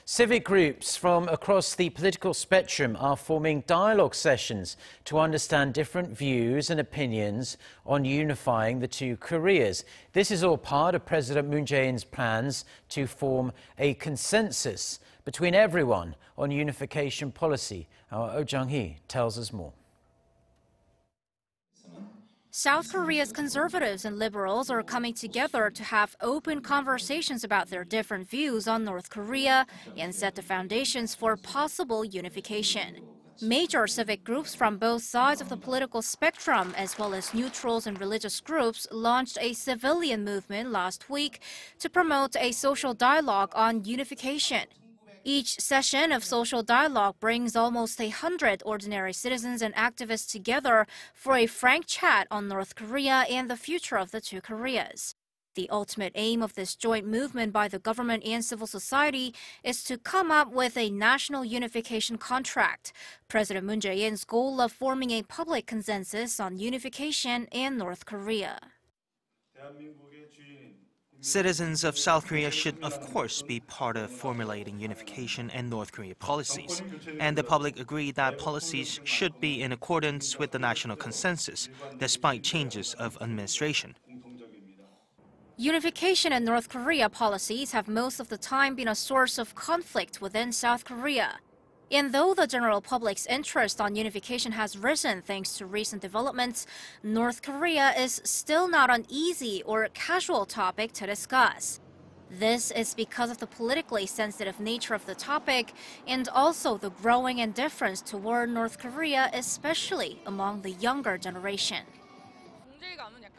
Civic groups from across the political spectrum are forming dialogue sessions to understand different views and opinions on unifying the two Koreas. This is all part of President Moon Jae-in's plans to form a consensus between everyone on unification policy. Our Oh Jung-hee tells us more. South Korea's conservatives and liberals are coming together to have open conversations about their different views on North Korea and set the foundations for possible unification. Major civic groups from both sides of the political spectrum, as well as neutrals and religious groups, launched a civilian movement last week to promote a social dialogue on unification. Each session of social dialogue brings almost 100 ordinary citizens and activists together for a frank chat on North Korea and the future of the two Koreas. The ultimate aim of this joint movement by the government and civil society is to come up with a national unification contract, President Moon Jae-in's goal of forming a public consensus on unification in North Korea. Citizens of South Korea should, of course, be part of formulating unification and North Korea policies. And the public agree that policies should be in accordance with the national consensus, despite changes of administration. Unification and North Korea policies have most of the time been a source of conflict within South Korea. And though the general public's interest on unification has risen thanks to recent developments, North Korea is still not an easy or casual topic to discuss. This is because of the politically sensitive nature of the topic and also the growing indifference toward North Korea, especially among the younger generation.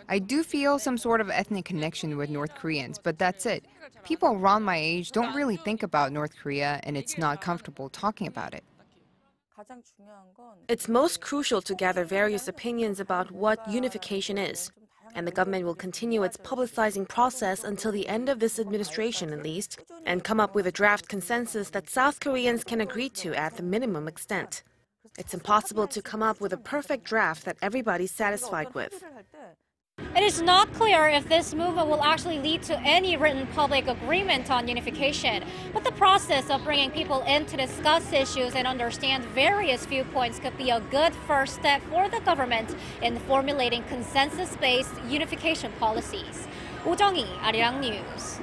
I do feel some sort of ethnic connection with North Koreans, but that's it. People around my age don't really think about North Korea, and it's not comfortable talking about it. It's most crucial to gather various opinions about what unification is. And the government will continue its publicizing process until the end of this administration at least, and come up with a draft consensus that South Koreans can agree to at the minimum extent. It's impossible to come up with a perfect draft that everybody's satisfied with. It is not clear if this movement will actually lead to any written public agreement on unification, but the process of bringing people in to discuss issues and understand various viewpoints could be a good first step for the government in formulating consensus-based unification policies. Oh Jung-hee, Arirang News.